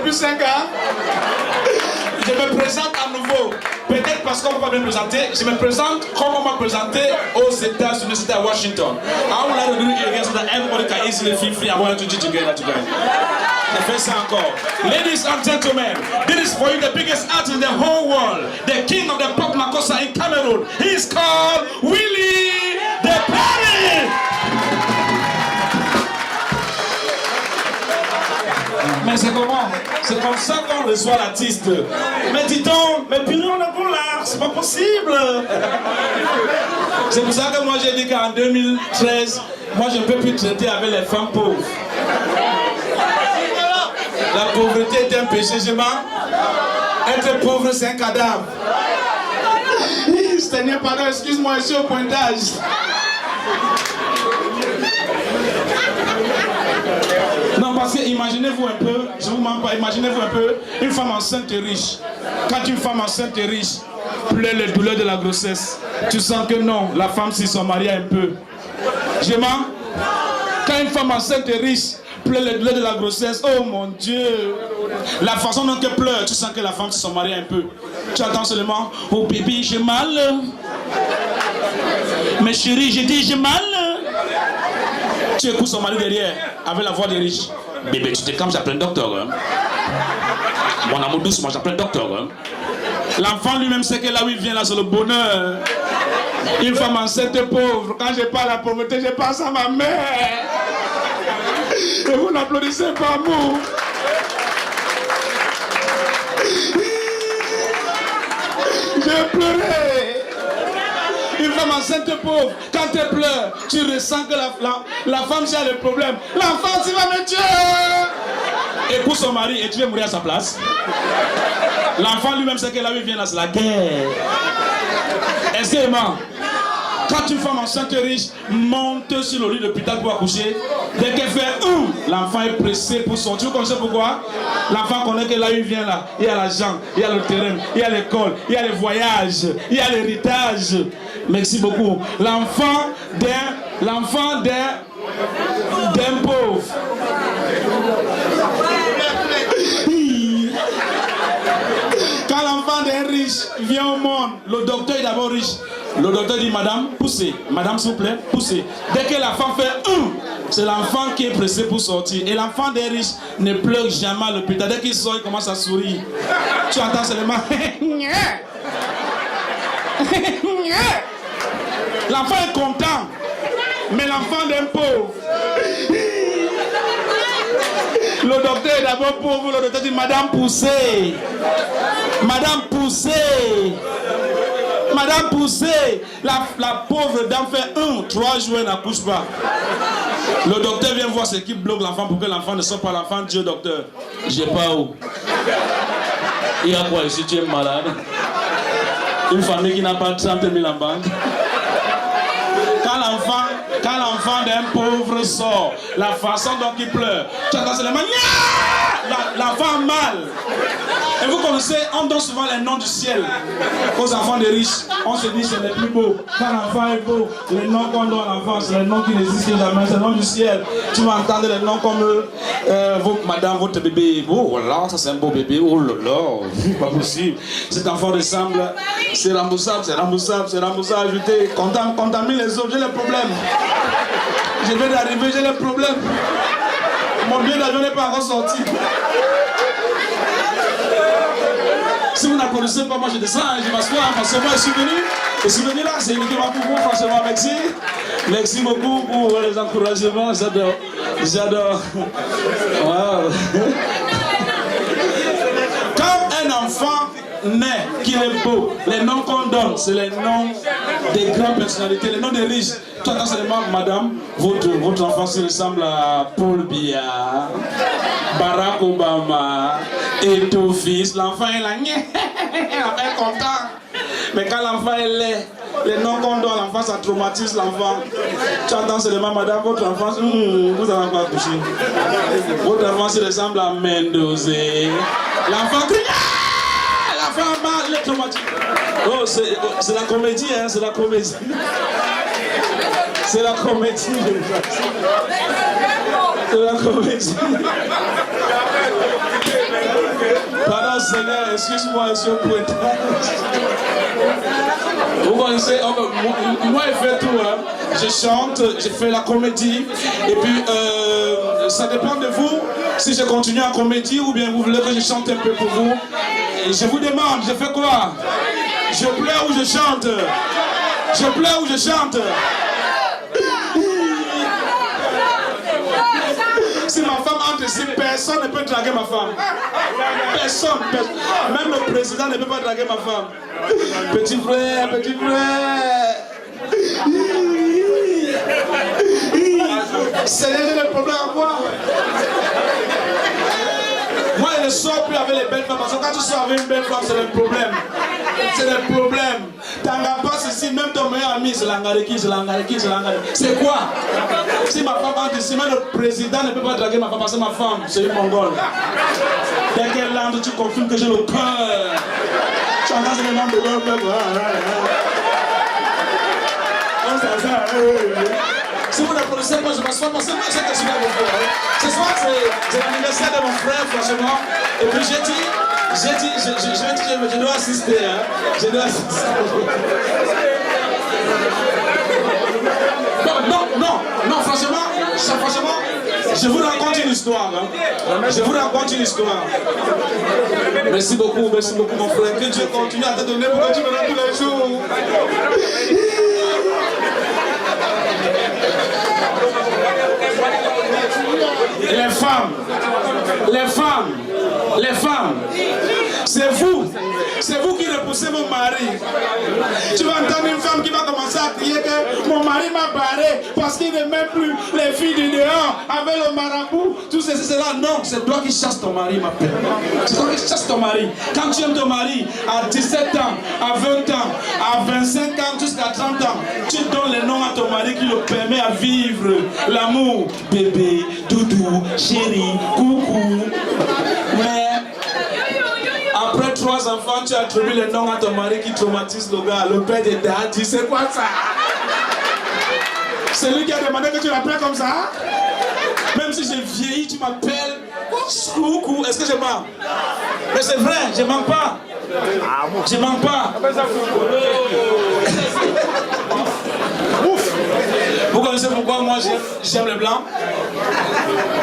depuis 5 ans. Je me présente à nouveau. Peut-être parce qu'on ne peut pas me présenter. Je me présente comme on m'a présenté aux États-Unis, c'était à Washington. I would like to do it again so that everybody can easily feel free. I want to do it together. Je fais ça encore. Ladies and gentlemen, this is for you the biggest artist in the whole world. The king of the pop makossa in Cameroon. He is called Willie the Parry. Mais c'est comment? C'est comme ça qu'on reçoit l'artiste. Mais dis donc, mais puis on est pour l'art, c'est pas possible. C'est pour ça que moi j'ai dit qu'en 2013, moi je ne peux plus traiter avec les femmes pauvres. La pauvreté est un péché, je m'en. Être pauvre, c'est un cadavre. Seigneur, pardon, excuse-moi, je suis au pointage. Non, parce que imaginez-vous un peu, je vous mens pas, imaginez-vous un peu, une femme enceinte et riche. Quand une femme enceinte et riche pleure les douleurs de la grossesse, tu sens que non, la femme, si son mari a un peu. Je mens. Quand une femme enceinte et riche pleure les douleurs de la grossesse, oh mon Dieu, la façon dont elle pleure, tu sens que la femme, si son mari a un peu. Tu entends seulement, oh bébé, j'ai mal. Mais chérie, j'ai dit, j'ai mal. Tu écoutes son mari derrière, avec la voix des riches. Bébé, tu te calmes, j'appelle le docteur. Hein. Mon amour douce, moi j'appelle le docteur. Hein. L'enfant lui-même sait que là où il vient, là, c'est le bonheur. Une femme enceinte pauvre, quand je parle à la pauvreté, je pense à ma mère. Et vous n'applaudissez pas, moi. J'ai pleuré. Une femme enceinte pauvre, quand elle pleure, tu ressens que la femme a le problème. L'enfant, tu vas me tuer. Écoute son mari et tu veux mourir à sa place. L'enfant lui-même sait que là où il vient, là, c'est la guerre. Excusez-moi. Quand une femme enceinte riche monte sur le lit de l'hôpital pour accoucher, dès qu'elle fait l'enfant est pressé pour sortir. Vous connaissez pourquoi? L'enfant connaît que là où il vient là, il y a l'argent, il y a le terrain, il y a l'école, il y a les voyages, il y a l'héritage. Merci beaucoup. L'enfant d'un pauvre. Quand l'enfant d'un riche vient au monde, le docteur est d'abord riche. Le docteur dit, madame, poussez. Madame, s'il vous plaît, poussez. Dès que la femme fait c'est l'enfant qui est pressé pour sortir. Et l'enfant des riches ne pleure jamais à l'hôpital. Dès qu'il sort, il commence à sourire. Tu entends seulement. L'enfant est content. Mais l'enfant d'un pauvre. Le docteur est d'abord pauvre. Le docteur dit, madame, poussez. Madame, poussez. Madame poussez, la pauvre dame fait 3 jours, elle n'accouche pas. Le docteur vient voir ce qui bloque l'enfant pour que l'enfant ne sorte pas. L'enfant dit au docteur, j'ai pas où. Il y a quoi ici, tu es malade? Une famille qui n'a pas 30 000 en banque. Quand l'enfant d'un pauvre sort, la façon dont il pleure, tu entends seulement l'enfant a mal. Et vous connaissez, on donne souvent les noms du ciel aux enfants des riches. On se dit c'est les plus beaux. Quand l'enfant est beau, les noms qu'on donne à l'enfant, c'est les noms qui n'existent jamais, c'est le nom du ciel. Tu vas entendre les noms comme madame, votre bébé. Oh là, ça c'est un beau bébé. Oh là là, pas possible. Cet enfant ressemble, c'est remboursable, c'est remboursable, c'est remboursable. Je contamine les autres, j'ai le problème. Je viens d'arriver, j'ai le problème. Mon billet d'avion n'est pas encore sorti. Si vous n'applaudissez pas, moi je descends, je m'assois, parce que moi je suis venu là, c'est une équipe pour vous, franchement, merci. Merci beaucoup pour les encouragements, j'adore. J'adore. Wow. Quand un enfant naît, qu'il est beau, les noms qu'on donne, c'est les noms des grandes personnalités, les noms des riches. Tu entends seulement, madame, votre enfant se ressemble à Paul Biya, Barack Obama, et ton fils. L'enfant est là, l'enfant est content. Mais quand l'enfant est laid, les noms qu'on donne à l'enfant, ça traumatise l'enfant. Tu entends seulement, madame, votre enfant, vous n'avez pas couché. Votre enfant se ressemble à Mendoza. L'enfant crie, l'enfant a mal, il est traumatisé. Oh, c'est la comédie, hein, c'est la comédie. C'est la comédie, c'est la comédie. Pardon Seigneur, excuse-moi, monsieur Pouettage. Vous connaissez, moi je fais tout, hein. Je chante, je fais la comédie, et puis ça dépend de vous, si je continue en comédie ou bien vous voulez que je chante un peu pour vous. Et je vous demande, je fais quoi? Je pleure ou je chante? Je pleure ou je chante? Si ma femme entre ici, personne ne peut draguer ma femme. Personne. Même le président ne peut pas draguer ma femme. Petit frère, petit frère. C'est le problème à moi. Moi, je ne sors plus avec les belles femmes. Parce que quand tu sors avec une belle femme, c'est le problème. C'est le problème. T'en pas ici, même ton meilleur ami, c'est l'angareki, c'est l'angareki, c'est l'angareki. C'est quoi? Si ma femme entre ici, même le président ne peut pas draguer ma femme parce que ma femme, c'est une mongole. Dès qu'elle entre, tu confirmes que j'ai le cœur. Tu entends les noms de l'homme. Si vous n'applaudissez pas, je m'assois parce que moi, c'est que je vais vous faire. Ce soir, c'est l'anniversaire de mon frère, franchement. Et puis j'ai dit, je dois assister. Hein. Je dois assister. Non, franchement, je vous raconte une histoire. Hein. Je vous raconte une histoire. Merci beaucoup, mon frère. Que Dieu continue à te donner pour que tu me donnes tous les jours. Les femmes, c'est vous qui repoussez mon mari. Tu vas entendre une femme qui va commencer à crier que mon mari m'a barré parce qu'il n'aimait plus les filles du dehors avec le marabout, tout ceci, cela. Non, c'est toi qui chasses ton mari, ma père. C'est toi qui chasses ton mari. Quand tu aimes ton mari à 17 ans, à 20 ans, à 25 ans, jusqu'à 30 ans, tu donnes le nom à ton mari qui le permet à vivre l'amour. Bébé, doudou, chéri, coucou. Mais après 3 enfants, tu attribues le nom à ton mari qui traumatise le gars. Le père de Daddy, c'est quoi ça? C'est lui qui a demandé que tu l'appelles comme ça? Même si j'ai vieilli, tu m'appelles coucou. Est-ce que je mens? Mais c'est vrai, je mens pas. Je mens pas. Vous connaissez pourquoi moi j'aime le blanc?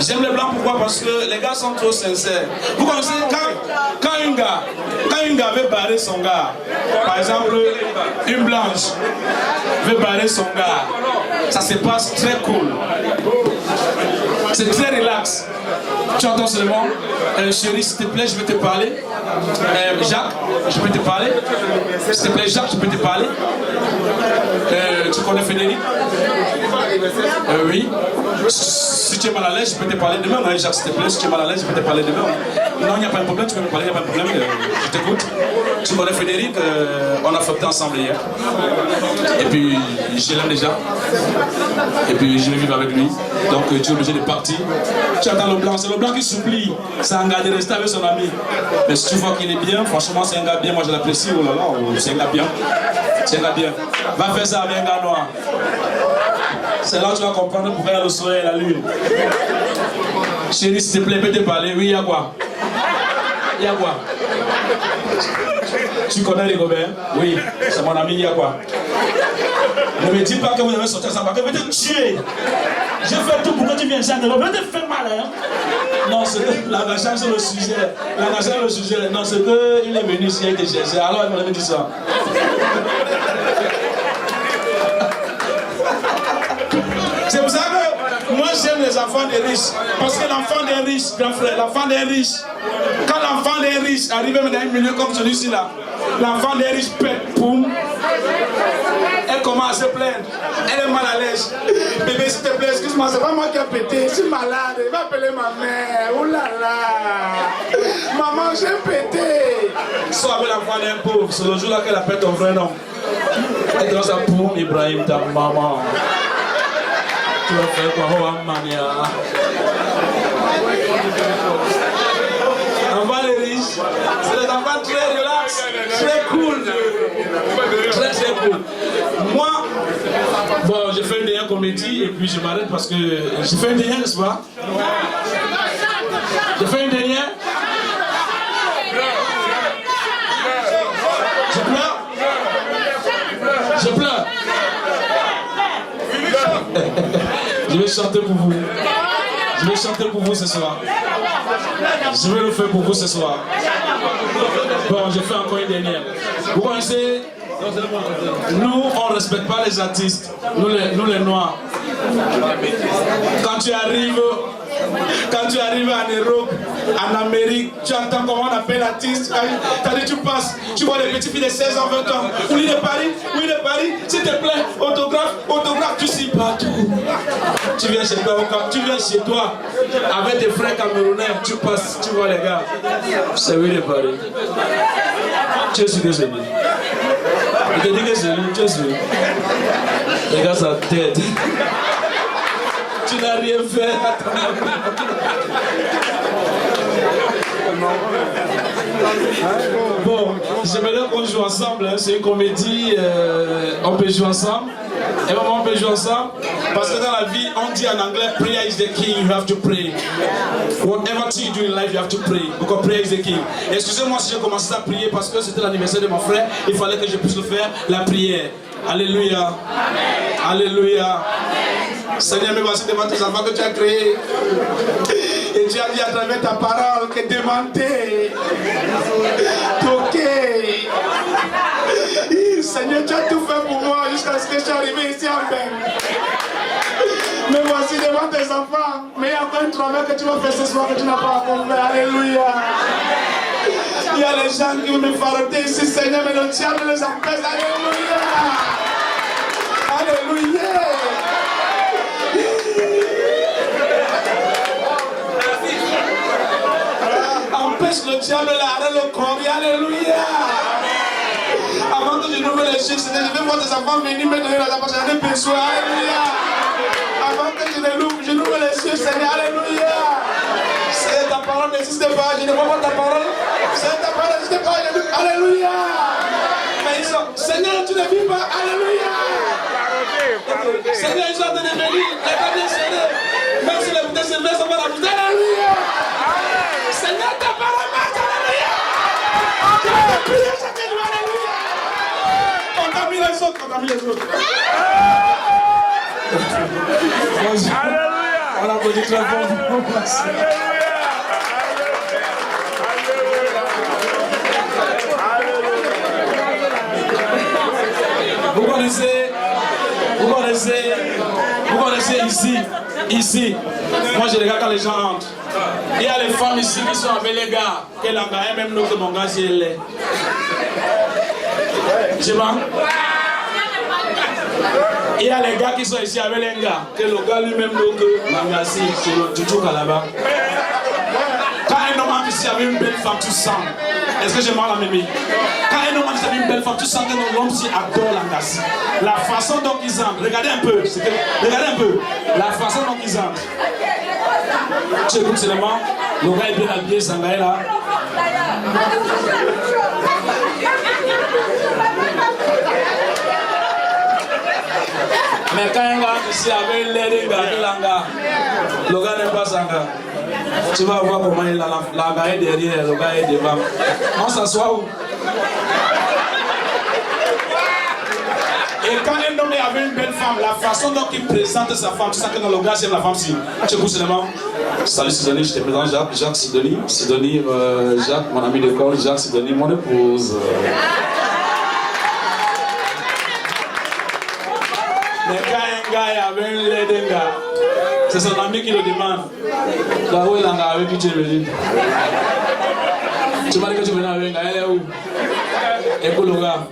J'aime le blanc pourquoi? Parce que les gars sont trop sincères. Vous connaissez quand un gars veut barrer son gars, par exemple une blanche veut barrer son gars, ça se passe très cool. C'est très relax. Tu entends seulement, chérie, s'il te plaît, je vais te parler. Jacques, je peux te parler. S'il te plaît, Jacques, je peux te parler. Tu connais Frédéric? Oui. Si tu es mal à l'aise, je peux te parler demain. Non, Jacques, s'il te plaît, si tu es mal à l'aise, je peux te parler demain. Non, il n'y a pas de problème, tu peux me parler, il n'y a pas de problème. Je t'écoute. Tu connais Frédéric? On a fêté ensemble hier. Et puis, je l'aime déjà. Et puis, je vais vivre avec lui. Donc, tu es obligé de partir. Tu attends le blanc, c'est le blanc qui s'oublie. C'est un gars de rester avec son ami. Mais si tu vois qu'il est bien, franchement, c'est un gars bien. Moi, je l'apprécie. Oh là là, c'est un gars bien. C'est un gars bien. Va faire ça avec un gars noir. C'est là que tu vas comprendre pourquoi il y a le soleil et la lune. Chérie, s'il te plaît, peux te parler? Oui, il y a quoi? Il y a quoi? Tu connais Rigobert? Oui, c'est mon ami, il y a quoi? Ne me dis pas que vous avez sorti ensemble, que je vais te tuer. Je fais tout pour que tu viennes chanter. Je vais te faire mal, hein? Non, c'est que l'engagement sur le sujet. L'engagement sur le sujet. Non, c'est qu'il est venu ici, il a été cherché. Alors, il m'avait dit ça. C'est pour ça que moi j'aime les enfants des riches. Parce que l'enfant des riches, grand frère, l'enfant des riches, quand l'enfant des riches arrive dans un milieu comme celui-ci là, l'enfant des riches pète, poum, elle commence à se plaindre, elle est mal à l'aise. Bébé, s'il te plaît, excuse-moi, c'est pas moi qui ai pété, je suis malade, il va appeler ma mère, oh là là, maman, j'ai pété. Soit avec l'enfant d'un pauvre, c'est le jour là qu'elle appelle ton vrai nom. Elle dit ça pour Ibrahim, ta maman. Tu vas faire quoi? Oh, mania. Enfants les riches, c'est des enfants très relax, très cool. Très très cool. Moi, bon, j'ai fait une dernière comédie et puis je m'arrête parce que j'ai fait une dernière, n'est-ce pas? J'ai fait une dernière. vais chanter pour vous. Je vais chanter pour vous ce soir. Je vais le faire pour vous ce soir. Bon, je fais encore une dernière. Vous connaissez, nous, on ne respecte pas les artistes, nous les Noirs. Quand tu arrives en Europe, en Amérique, tu entends comment on appelle l'artiste. Tu passes, tu vois les petites filles de 16 ans, 20 ans. Oui, de Paris, s'il te plaît, autographe, tu signes partout. Tu viens chez toi, avec tes frères camerounais, tu passes, tu vois les gars. C'est oui de Paris. Tu es sûr que c'est lui. Il te dit que c'est lui, tu es sûr. Regarde sa tête. Tu n'as rien fait. Bon, j'aimerais qu'on joue ensemble. Hein. C'est une comédie. On peut jouer ensemble. Et maman, on peut jouer ensemble. Parce que dans la vie, on dit en anglais, prayer is the king, you have to pray. Whatever you do in life, you have to pray. Because prayer is the king. Excusez-moi si j'ai commencé à prier parce que c'était l'anniversaire de mon frère. Il fallait que je puisse le faire, la prière. Alléluia. Amen. Alléluia. Amen. Seigneur, me voici devant tes enfants que tu as créés. Et tu as dit à travers ta parole que demander, toquer. Seigneur, tu as tout fait pour moi jusqu'à ce que je suis arrivé ici en paix. Me voici devant tes enfants. Mais il y a encore un travail que tu vas faire ce soir que tu n'as pas accompli. Alléluia. Il y a les gens qui vont me farder ici, Seigneur, mais le diable les empêche. Alléluia. Alléluia. Empêche le diable là, arrête le corps. Alléluia. Avant que je n'ouvre les yeux, je vais voir des enfants venir me donner la parole. J'en ai besoin. Alléluia. Avant que je n'ouvre les yeux, Seigneur. Alléluia. C'est ta parole n'existe pas. Je ne vois pas ta parole. C'est ta parole n'existe pas. Alléluia. Mais ils sont, Seigneur, tu ne vis pas. Alléluia. Seigneur, ils sont en train de venir. Les cabines serrées. Même si les bouteilles se versent, on va la bouteille. Alléluia. Seigneur, ta parole marche. Alléluia. Alléluia. On t'a mis les autres. Alléluia. On applaudit très fort. Vous connaissez ici. Moi je regarde quand les gens entrent. Il y a les femmes ici qui sont avec les gars. Quel engagé, même nous que mon gars si elle est. Je vois. Il y a les gars qui sont ici avec les gars. Que le gars lui-même nous que Mangasi, tu joues là-bas. Quand un homme est ici avec une belle femme, tu sens. Est-ce que j'ai mal à Mimi? Quand un homme est ici avec une belle femme, tu sens que l'homme s'y adore l'Angasi. La façon dont ils entrent, regardez un peu. Regardez un peu. La façon dont ils entrent. Tu écoutes seulement, le gars est bien habillé, Sangaï là. Mais quand un gars ici avec l'aide de le gars n'aime pas Sanga. Tu vas voir comment il a la gars est derrière, le gars est devant. On s'assoit où? Et quand un homme est avec une belle femme, la façon dont il présente sa femme, tu sais que dans le gars c'est la femme si. Tu écoutes seulement. Salut Sidonie, je te présente Jacques Sidonie. Sidonie, Jacques, mon ami d'école, Jacques Sidonie, mon épouse. Mais quand un gars est avec une laide, c'est son ami qui le demande. Là où il est avec qui tu es venu? Tu m'as dit que tu venais avec un gars, elle est où? Écoute le gars.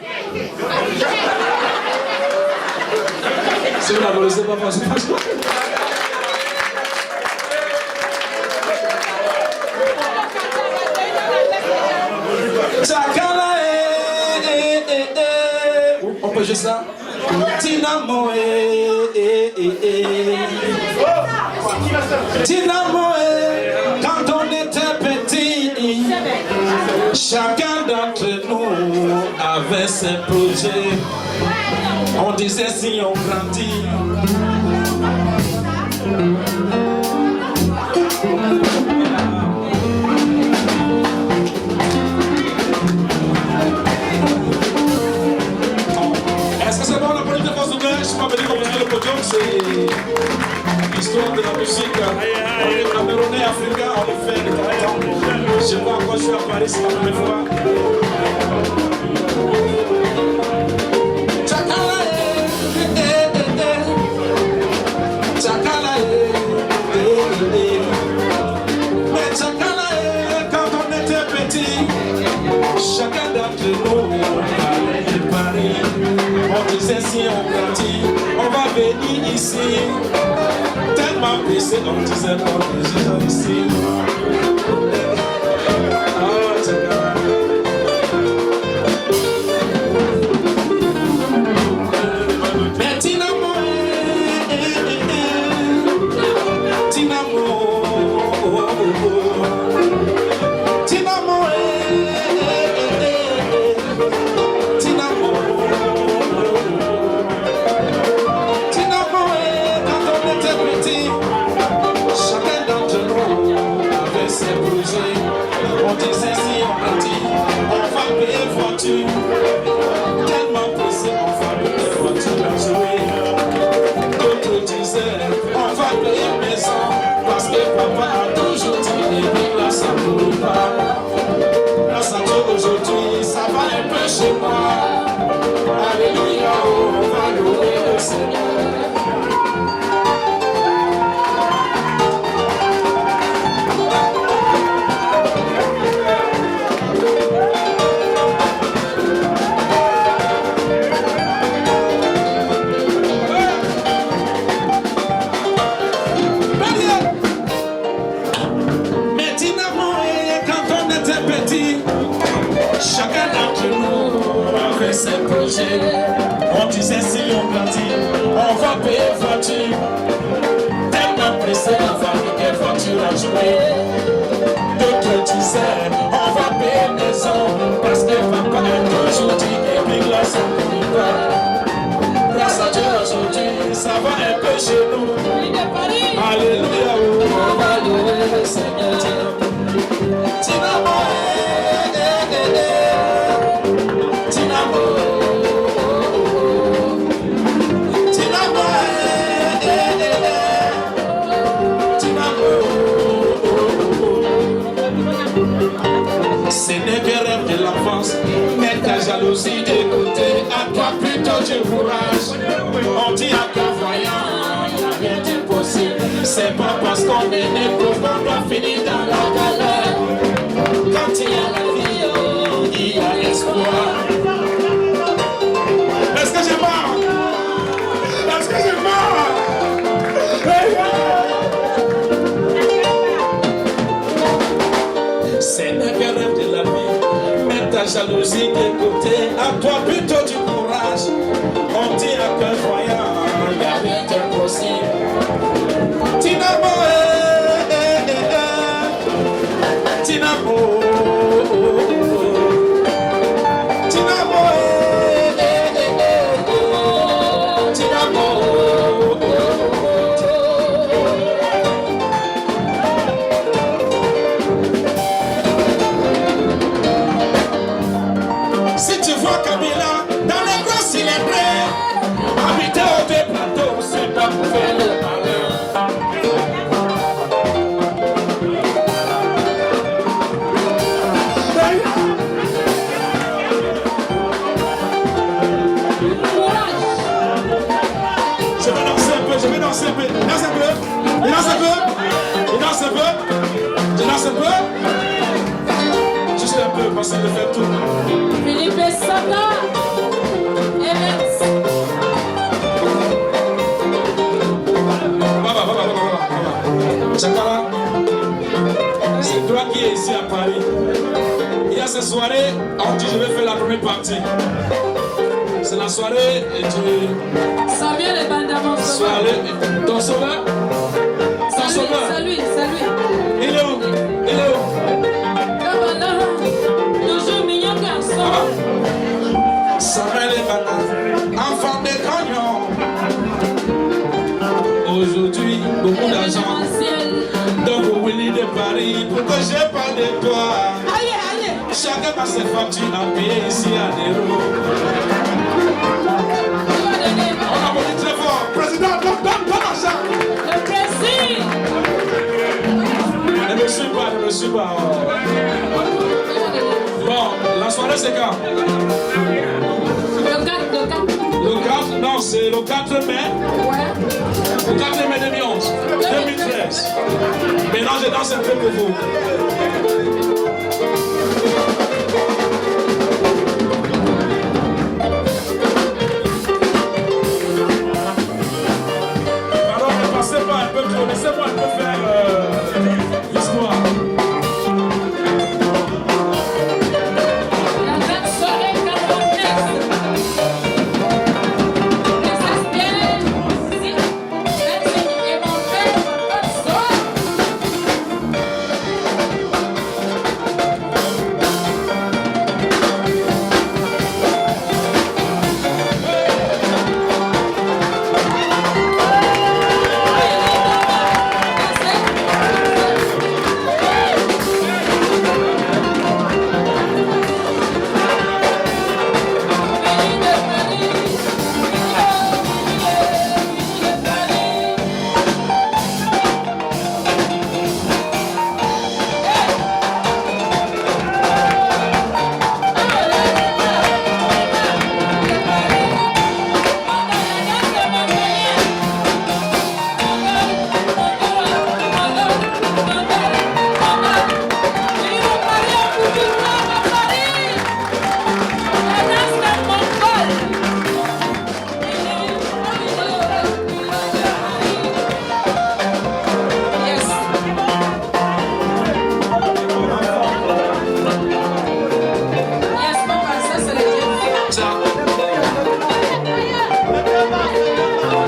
Si vous ne la connaissez pas, c'est pas ça. On peut jouer ça? Tinamo Tinamo quand on était petit, chacun d'entre nous avait ses projets. On disait si on grandit. Est-ce que c'est bon la politique de France? Je ne suis pas venu comme le podium, c'est... L'histoire de la musique, on est Camerounais, Africains, on le fait de temps en temps. Je sais pas quand je suis à Paris, c'est la première fois. Chacun d'entre nous allait de Paris. On disait si on grandit, on va venir ici. Tellement pressé, on disait qu'on est déjà ici. Mais Tinamo, Tinamo, Tinamo. On disait si on grandit, on va payer voiture. Tellement pressé, on va payer voiture à jouer. D'autres disaient, on va payer maison. Parce que papa a toujours dit, et puis là ça ne pourrit pas. Grâce à Dieu aujourd'hui, ça va un peu chez moi. Alléluia, oh, on va louer le Seigneur. Chacun d'entre nous avait ses projets. On disait si on grandit, on va payer voiture. Tellement pressé, on va payer voiture à jouer. D'autres disaient, on va payer maison. Parce que papa a toujours dit, et puis grâce à nous, grâce à Dieu aujourd'hui, ça va un peu chez nous. Alléluia, on va louer le Seigneur. Tinamo. Ce n'est que rêve de l'enfance, mais ta jalousie de côté, à toi plutôt du courage. On dit à toi voyant, il n'y a rien d'impossible. C'est pas parce qu'on est né qu'on doit finir dans la galère. Quand il y a la vie, oh, il y a l'espoir. Est-ce que j'ai mort? Est-ce que j'ai mort? C'est un rêve de la vie, mets ta jalousie de côté, à toi plutôt du courage. On dit à cœur voyant, il n'y a rien d'impossible. Tinamo, Tinamo, Tinamo, Tinamo. Si tu vois Kabila dans les gros célébrés, habiter au deux plateaux, c'est pas pour faire le malheur. Je vais danser un peu, je vais danser un peu. Danse un peu, il danse un peu, il danse un peu, je danse un peu. Juste un peu, parce que je fais tout. Philippe Saka, Evans. Baba. Chakala, c'est toi qui es ici à Paris. Il y a cette soirée, on dit je vais faire la première partie. C'est la soirée et tu... Ça vient les bandes d'avance. Soirée, ton sauveur? Ton sauveur? Salut. Il est où? Il est où? Toujours mignon garçon. Samuel et Bana, enfant des cagnons. Aujourd'hui, beaucoup d'argent. Donc Willy de Paris, pourquoi j'ai pas de toi? Aïe. Chacun a ses factures à payer ici à Nero. On applaudit très fort. Président, donne l'argent. Le président. c'est quand? Le 4, le 4. Le 4, non, c'est le 4 mai. Ouais. Le 4 mai 2011. 2013. Maintenant, je danse un peu pour vous. Pardon, ne passez pas un peu trop. Laissez-moi un peu faire l'histoire. La grande soirée camerounaise. Les espions, si, merci et mon père, bonne soirée.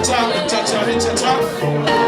Cha, cha, cha, cha, cha.